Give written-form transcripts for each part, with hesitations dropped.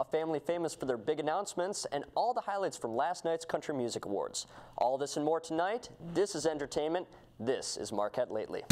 a family famous for their big announcements, and all the highlights from last night's Country Music Awards. All this and more tonight. This is entertainment. This is Marquette Lately.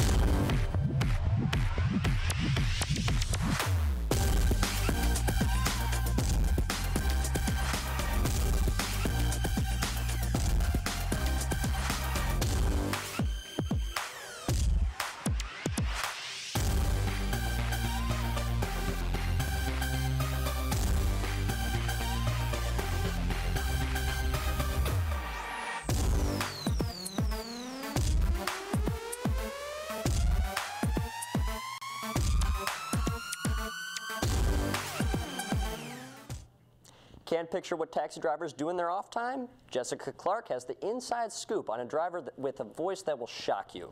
Can't picture what taxi drivers do in their off time? Jessica Clark has the inside scoop on a driver with a voice that will shock you.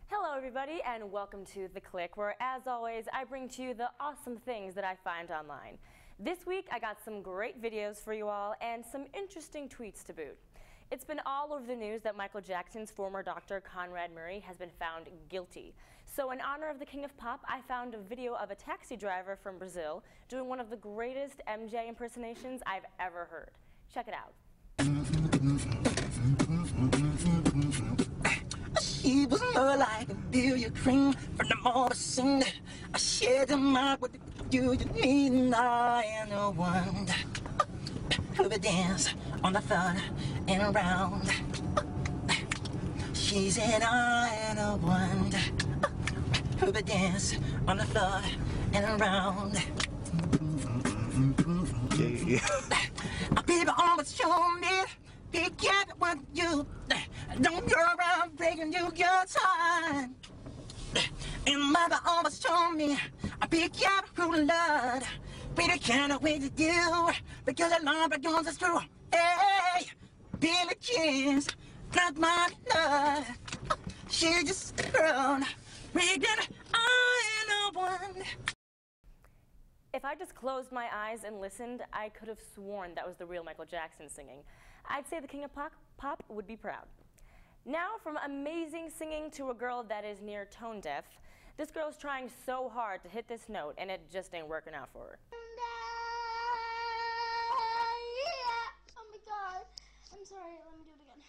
Hello everybody and welcome to The Click, where as always I bring to you the awesome things that I find online. This week I got some great videos for you all and some interesting tweets to boot. It's been all over the news that Michael Jackson's former doctor, Conrad Murray, has been found guilty. So in honor of the King of Pop, I found a video of a taxi driver from Brazil doing one of the greatest MJ impersonations I've ever heard. Check it out. She was more like a billiard cream from the morning. I shared the mark with you need and I am the one who would dance on the floor and around. She said I am the one who would dance on the floor and around. People always show me, be careful what you don't go around breaking your time. And mother always told me, be careful who love. We the kind of way to do, because the love begins is true. Hey, Billy Jean's not my love. She just a girl, reading I am the one. If I just closed my eyes and listened, I could have sworn that was the real Michael Jackson singing. I'd say the King of Pop would be proud. Now, from amazing singing to a girl that is near tone deaf, this girl's trying so hard to hit this note, and it just ain't working out for her. Oh my god. I'm sorry, let me do it again.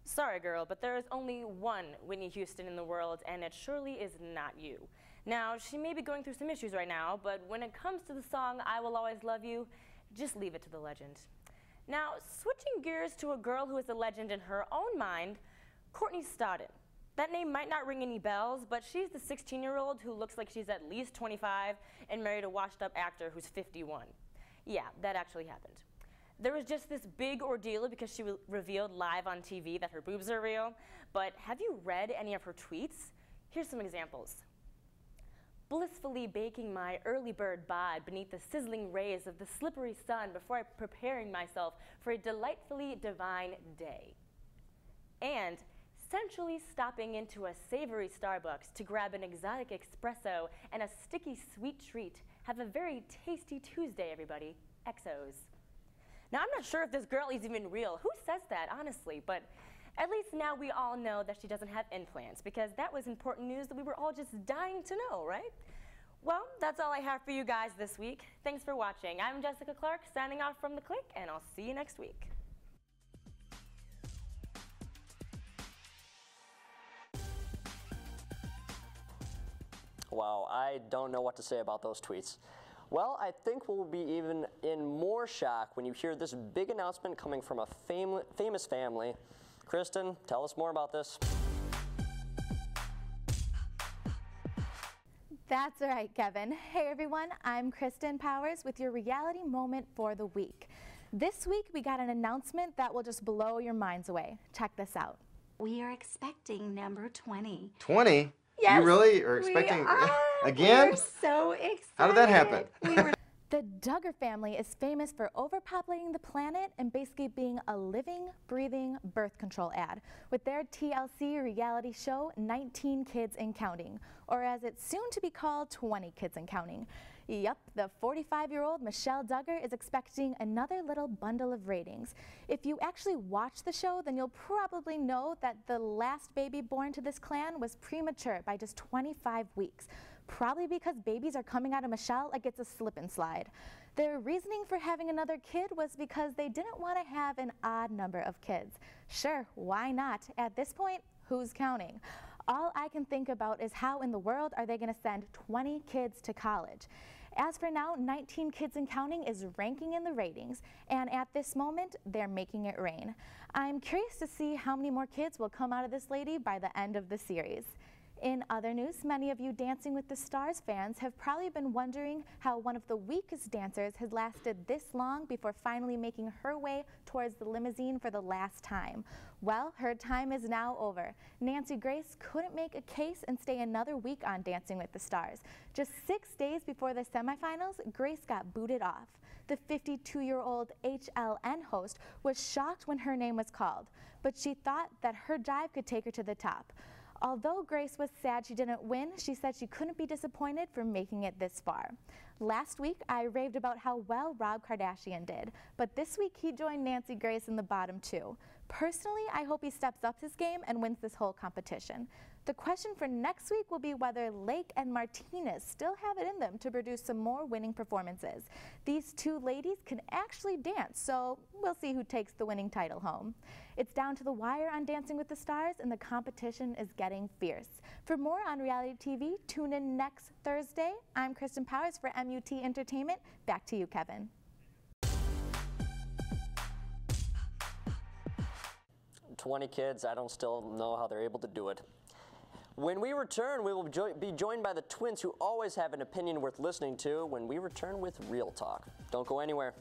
Sorry girl, but there is only one Whitney Houston in the world, and it surely is not you. Now, she may be going through some issues right now, but when it comes to the song I Will Always Love You, just leave it to the legend. Now, switching gears to a girl who is a legend in her own mind, Courtney Stodden. That name might not ring any bells, but she's the 16-year-old who looks like she's at least 25 and married a washed-up actor who's 51. Yeah, that actually happened. There was just this big ordeal because she revealed live on TV that her boobs are real, but have you read any of her tweets? Here's some examples. Blissfully baking my early bird bod beneath the sizzling rays of the slippery sun before preparing myself for a delightfully divine day. And sensually stopping into a savory Starbucks to grab an exotic espresso and a sticky sweet treat. Have a very tasty Tuesday, everybody. XOs. Now, I'm not sure if this girl is even real. Who says that, honestly? But at least now we all know that she doesn't have implants, because that was important news that we were all just dying to know, right? Well, that's all I have for you guys this week. Thanks for watching. I'm Jessica Clark, signing off from The Click, and I'll see you next week. Wow, I don't know what to say about those tweets. Well, I think we'll be even in more shock when you hear this big announcement coming from a famous family. Kristen, tell us more about this. That's right, Kevin. Hey everyone, I'm Kristen Powers with your reality moment for the week. This week we got an announcement that will just blow your minds away. Check this out. We are expecting number 20. 20? Yes, you really are expecting we are. again? We're so excited. How did that happen? The Duggar family is famous for overpopulating the planet and basically being a living, breathing birth control ad with their TLC reality show 19 Kids and Counting, or as it's soon to be called, 20 Kids and Counting. Yep, the 45-year-old Michelle Duggar is expecting another little bundle of ratings. If you actually watch the show, then you'll probably know that the last baby born to this clan was premature by just 25 weeks. Probably because babies are coming out of Michelle like it's a slip and slide. Their reasoning for having another kid was because they didn't want to have an odd number of kids. Sure, why not? At this point, who's counting? All I can think about is how in the world are they going to send 20 kids to college? As for now, 19 Kids and Counting is ranking in the ratings, and at this moment, they're making it rain. I'm curious to see how many more kids will come out of this lady by the end of the series. In other news, many of you Dancing with the Stars fans have probably been wondering how one of the weakest dancers has lasted this long before finally making her way towards the limousine for the last time. Well, her time is now over. Nancy Grace couldn't make a case and stay another week on Dancing with the Stars. Just 6 days before the semifinals, Grace got booted off. The 52-year-old HLN host was shocked when her name was called, but she thought that her jive could take her to the top. Although Grace was sad she didn't win, she said she couldn't be disappointed for making it this far. Last week, I raved about how well Rob Kardashian did, but this week he joined Nancy Grace in the bottom two. Personally, I hope he steps up his game and wins this whole competition. The question for next week will be whether Lake and Martinez still have it in them to produce some more winning performances. These two ladies can actually dance, so we'll see who takes the winning title home. It's down to the wire on Dancing with the Stars, and the competition is getting fierce. For more on reality TV, tune in next Thursday. I'm Kristen Powers for MUT Entertainment. Back to you, Kevin. "20 kids, I don't still know how they're able to do it." When we return, we will be joined by the twins who always have an opinion worth listening to when we return with Real Talk. Don't go anywhere.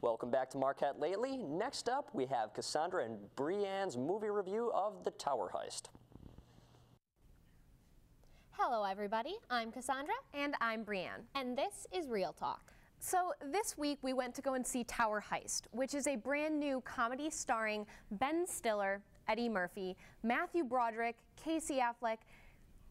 Welcome back to Marquette Lately. Next up, we have Cassandra and Brianne's movie review of The Tower Heist. Hello everybody, I'm Cassandra. And I'm Brianne. And this is Real Talk. So this week we went to go and see Tower Heist, which is a brand new comedy starring Ben Stiller, Eddie Murphy, Matthew Broderick, Casey Affleck,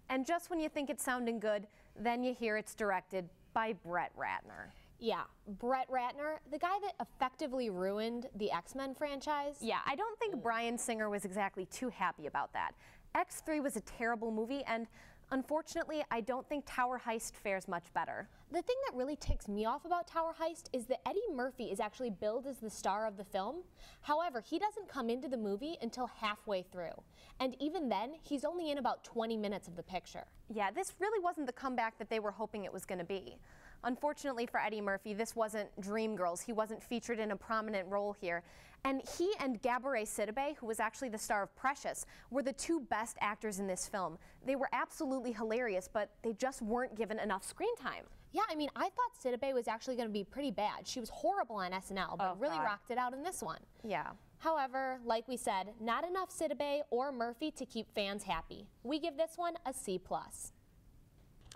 and just when you think it's sounding good, then you hear it's directed by Brett Ratner. Yeah, Brett Ratner, the guy that effectively ruined the X-Men franchise. Yeah, I don't think Bryan Singer was exactly too happy about that. X3 was a terrible movie, and unfortunately, I don't think Tower Heist fares much better. The thing that really ticks me off about Tower Heist is that Eddie Murphy is actually billed as the star of the film. However, he doesn't come into the movie until halfway through. And even then, he's only in about 20 minutes of the picture. Yeah, this really wasn't the comeback that they were hoping it was going to be. Unfortunately for Eddie Murphy, this wasn't Dreamgirls. He wasn't featured in a prominent role here. And he and Gabourey Sidibe, who was actually the star of Precious, were the two best actors in this film. They were absolutely hilarious, but they just weren't given enough screen time. Yeah, I mean, I thought Sidibe was actually going to be pretty bad. She was horrible on SNL, but really rocked it out in this one. Yeah. However, like we said, not enough Sidibe or Murphy to keep fans happy. We give this one a C+.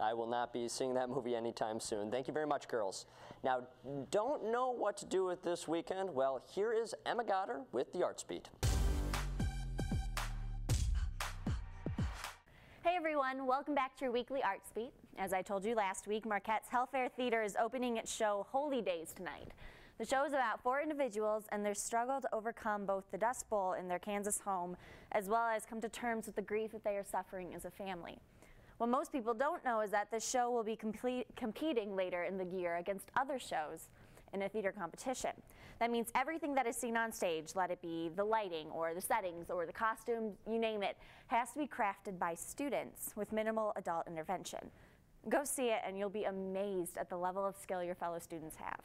I will not be seeing that movie anytime soon. Thank you very much, girls. Now, don't know what to do with this weekend? Well, here is Emma Goddard with the Arts Beat. Hey everyone, welcome back to your weekly Arts Beat. As I told you last week, Marquette's Hellfair Theater is opening its show Holy Days tonight. The show is about 4 individuals and their struggle to overcome both the Dust Bowl in their Kansas home, as well as come to terms with the grief that they are suffering as a family. What most people don't know is that this show will be competing later in the year against other shows. in a theater competition. That means everything that is seen on stage, let it be the lighting or the settings or the costumes, you name it, has to be crafted by students with minimal adult intervention. Go see it and you'll be amazed at the level of skill your fellow students have.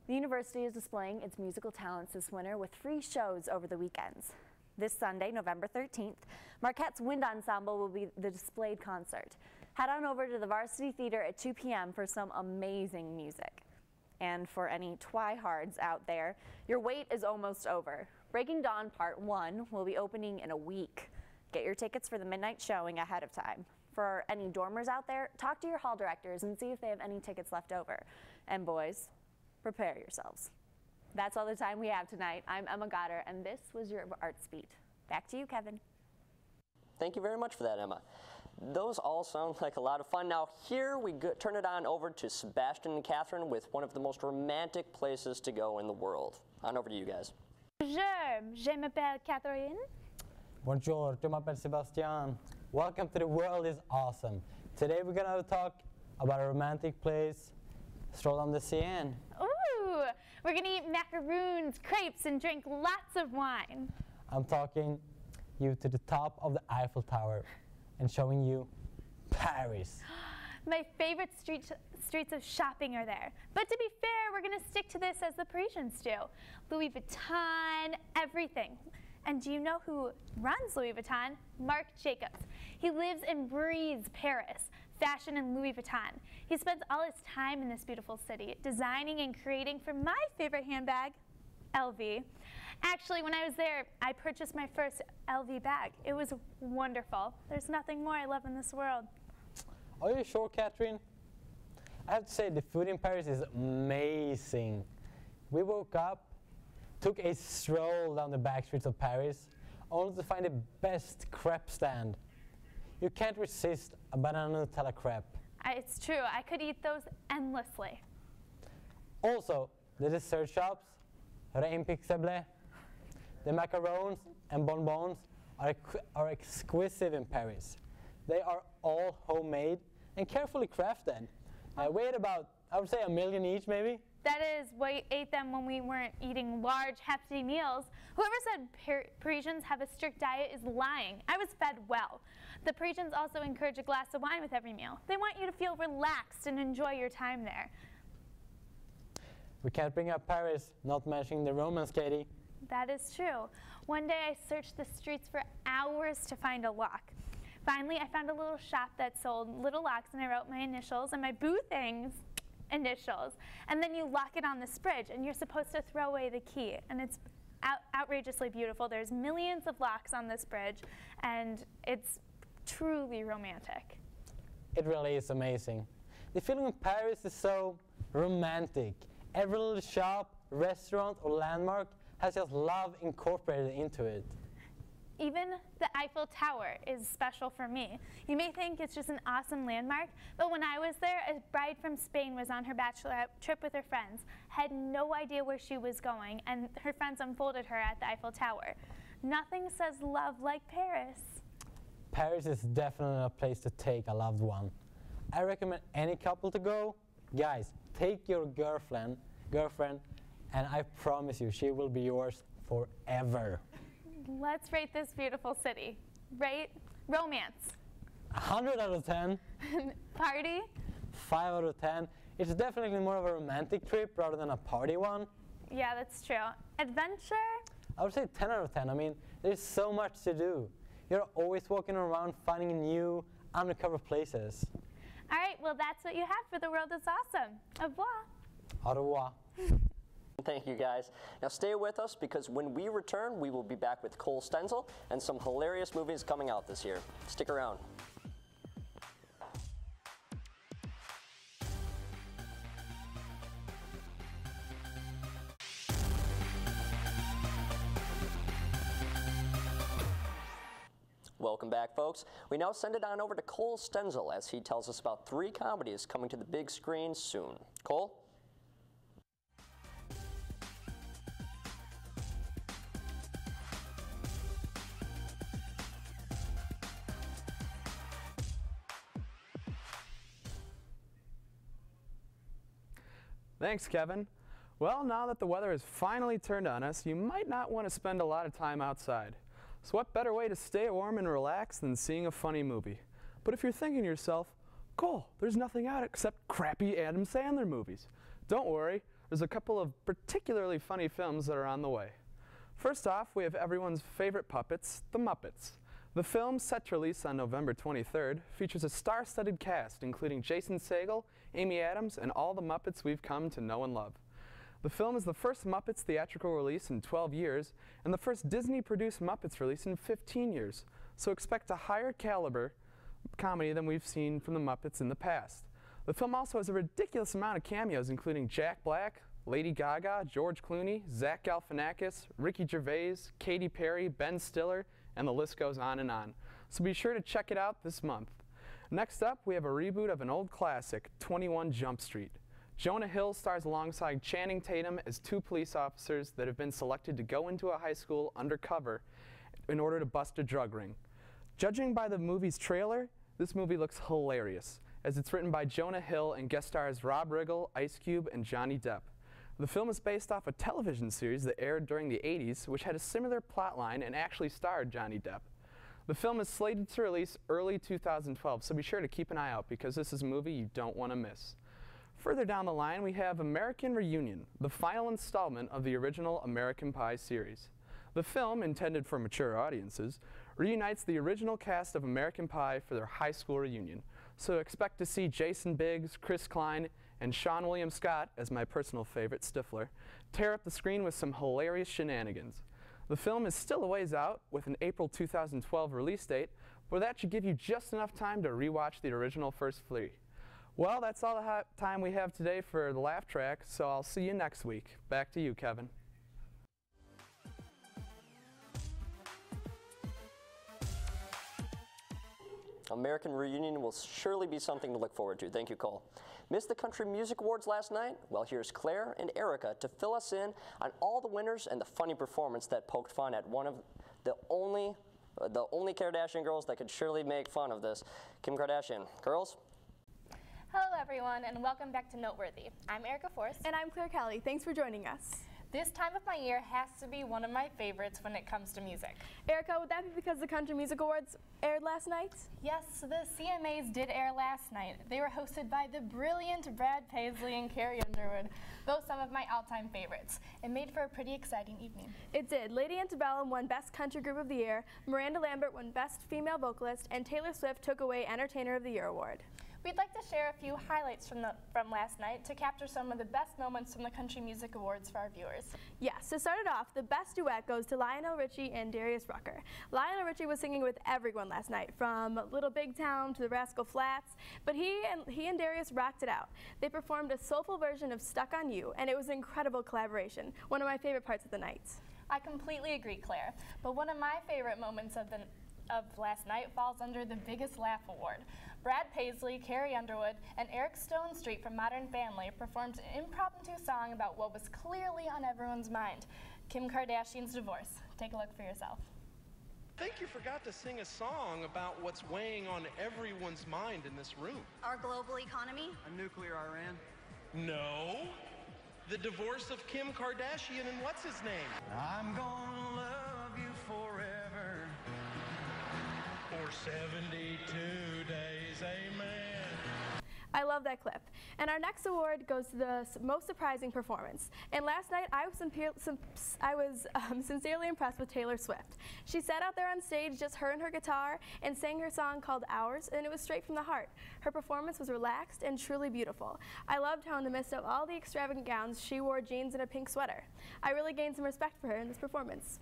The university is displaying its musical talents this winter with free shows over the weekends. This Sunday, November 13th, Marquette's Wind Ensemble will be the displayed concert. Head on over to the Varsity Theater at 2 p.m. for some amazing music. And for any tryhards out there, your wait is almost over. Breaking Dawn Part 1 will be opening in a week. Get your tickets for the midnight showing ahead of time. For any dormers out there, talk to your hall directors and see if they have any tickets left over. And boys, prepare yourselves. That's all the time we have tonight. I'm Emma Goddard, and this was your Arts Beat. Back to you, Kevin. Thank you very much for that, Emma. Those all sound like a lot of fun. Now here we turn it on over to Sebastian and Catherine with one of the most romantic places to go in the world. On over to you guys. Bonjour, je m'appelle Catherine. Bonjour, je m'appelle Sebastian. Welcome to The World is Awesome. Today we're going to talk about a romantic place, stroll on the Seine. Ooh, we're gonna eat macaroons, crepes, and drink lots of wine. I'm talking you to the top of the Eiffel Tower and showing you Paris. My favorite streets of shopping are there. But to be fair, we're gonna stick to this as the Parisians do. Louis Vuitton, everything. And do you know who runs Louis Vuitton? Marc Jacobs. He lives and breathes Paris, fashion and Louis Vuitton. He spends all his time in this beautiful city, designing and creating for my favorite handbag, LV. Actually, when I was there, I purchased my first LV bag. It was wonderful. There's nothing more I love in this world. Are you sure, Catherine? I have to say, the food in Paris is amazing. We woke up, took a stroll down the back streets of Paris, only to find the best crepe stand. You can't resist a banana Nutella crepe. It's true, I could eat those endlessly. Also, the dessert shops, Impixable, the macarons and bonbons are exquisite in Paris. They are all homemade and carefully crafted. Weighed about, I would say, 1 million each maybe. That is, we ate them when we weren't eating large, hefty meals. Whoever said Parisians have a strict diet is lying. I was fed well. The Parisians also encourage a glass of wine with every meal. They want you to feel relaxed and enjoy your time there. We can't bring up Paris, not mentioning the Romance, Katie. That is true. One day I searched the streets for hours to find a lock. Finally, I found a little shop that sold little locks, and I wrote my initials and my boo things. Initials, and then you lock it on this bridge, and you're supposed to throw away the key, and it's outrageously beautiful. There's millions of locks on this bridge, and it's truly romantic. It really is amazing. The feeling in Paris is so romantic. Every little shop, restaurant, or landmark has just love incorporated into it. Even the Eiffel Tower is special for me. You may think it's just an awesome landmark, but when I was there, a bride from Spain was on her bachelorette trip with her friends, had no idea where she was going, and her friends unfolded her at the Eiffel Tower. Nothing says love like Paris. Paris is definitely a place to take a loved one. I recommend any couple to go. Guys, take your girlfriend, and I promise you, she will be yours forever. Let's rate this beautiful city. Rate romance. 100 out of 10. Party. 5 out of 10. It's definitely more of a romantic trip rather than a party one. Yeah, that's true. Adventure. I would say 10 out of 10. I mean, there's so much to do. You're always walking around finding new undercover places. All right, well, that's what you have for The World is Awesome. Au revoir. Au revoir. Thank you, guys. Now stay with us, because when we return, we will be back with Cole Stenzel and some hilarious movies coming out this year. Stick around. Welcome back, folks. We now send it on over to Cole Stenzel as he tells us about 3 comedies coming to the big screen soon. Cole? Thanks, Kevin. Well, now that the weather has finally turned on us, you might not want to spend a lot of time outside. So what better way to stay warm and relax than seeing a funny movie? But if you're thinking to yourself, Cole, there's nothing out except crappy Adam Sandler movies. Don't worry, there's a couple of particularly funny films that are on the way. First off, we have everyone's favorite puppets, The Muppets. The film, set to release on November 23rd, features a star-studded cast including Jason Segel, Amy Adams, and all the Muppets we've come to know and love. The film is the first Muppets theatrical release in 12 years and the first Disney-produced Muppets release in 15 years, so expect a higher caliber comedy than we've seen from the Muppets in the past. The film also has a ridiculous amount of cameos including Jack Black, Lady Gaga, George Clooney, Zach Galifianakis, Ricky Gervais, Katy Perry, Ben Stiller, and the list goes on and on. So be sure to check it out this month. Next up, we have a reboot of an old classic, 21 Jump Street. Jonah Hill stars alongside Channing Tatum as two police officers that have been selected to go into a high school undercover in order to bust a drug ring. Judging by the movie's trailer, this movie looks hilarious, as it's written by Jonah Hill and guest stars Rob Riggle, Ice Cube, and Johnny Depp. The film is based off a television series that aired during the 80s, which had a similar plotline and actually starred Johnny Depp. The film is slated to release early 2012, so be sure to keep an eye out because this is a movie you don't want to miss. Further down the line, we have American Reunion, the final installment of the original American Pie series. The film, intended for mature audiences, reunites the original cast of American Pie for their high school reunion. So expect to see Jason Biggs, Chris Klein, and Sean William Scott, as my personal favorite, Stifler, tear up the screen with some hilarious shenanigans. The film is still a ways out, with an April 2012 release date, but that should give you just enough time to rewatch the original first three. Well, that's all the time we have today for the laugh track, so I'll see you next week. Back to you, Kevin. American Reunion will surely be something to look forward to. Thank you, Cole. Missed the Country Music Awards last night? Well, here's Claire and Erica to fill us in on all the winners and the funny performance that poked fun at one of the only Kardashian girls that could surely make fun of this, Kim Kardashian. Girls? Hello, everyone, and welcome back to Noteworthy. I'm Erica Force. And I'm Claire Kelly. Thanks for joining us. This time of my year has to be one of my favorites when it comes to music. Erica, would that be because the Country Music Awards aired last night? Yes, the CMAs did air last night. They were hosted by the brilliant Brad Paisley and Carrie Underwood, both some of my all-time favorites. It made for a pretty exciting evening. It did. Lady Antebellum won Best Country Group of the Year, Miranda Lambert won Best Female Vocalist, and Taylor Swift took away Entertainer of the Year award. We'd like to share a few highlights from last night to capture some of the best moments from the Country Music Awards for our viewers. Yes, to start it off, the best duet goes to Lionel Richie and Darius Rucker. Lionel Richie was singing with everyone last night, from Little Big Town to the Rascal Flatts, but he and Darius rocked it out. They performed a soulful version of Stuck on You, and it was an incredible collaboration, one of my favorite parts of the night. I completely agree, Claire, but one of my favorite moments of last night falls under the Biggest Laugh Award. Brad Paisley, Carrie Underwood, and Eric Stone Street from Modern Family performed an impromptu song about what was clearly on everyone's mind, Kim Kardashian's divorce. Take a look for yourself. I think you forgot to sing a song about what's weighing on everyone's mind in this room. Our global economy? A nuclear Iran? No. The divorce of Kim Kardashian and what's his name? I'm gonna love you forever. For 72 days, amen. I love that clip. And our next award goes to the most surprising performance. And last night, I was sincerely impressed with Taylor Swift. She sat out there on stage, just her and her guitar, and sang her song called Ours, and it was straight from the heart. Her performance was relaxed and truly beautiful. I loved how in the midst of all the extravagant gowns, she wore jeans and a pink sweater. I really gained some respect for her in this performance.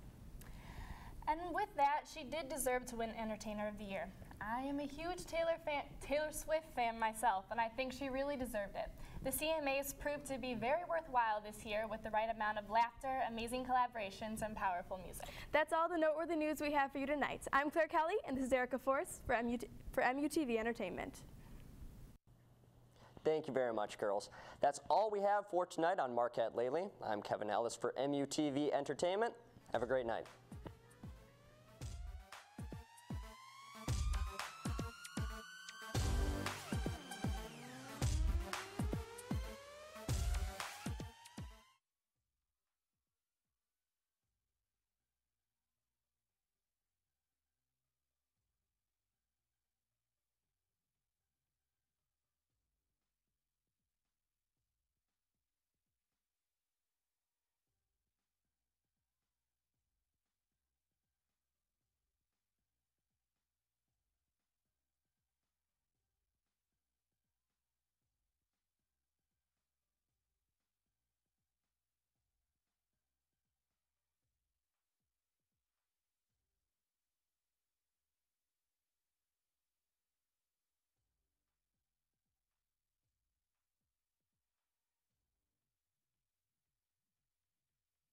And with that, she did deserve to win Entertainer of the Year. I am a huge Taylor Swift fan myself, and I think she really deserved it. The CMAs proved to be very worthwhile this year with the right amount of laughter, amazing collaborations, and powerful music. That's all the noteworthy news we have for you tonight. I'm Claire Kelly, and this is Erica Force for MUTV Entertainment. Thank you very much, girls. That's all we have for tonight on Marquette Lately. I'm Kevin Ellis for MUTV Entertainment. Have a great night.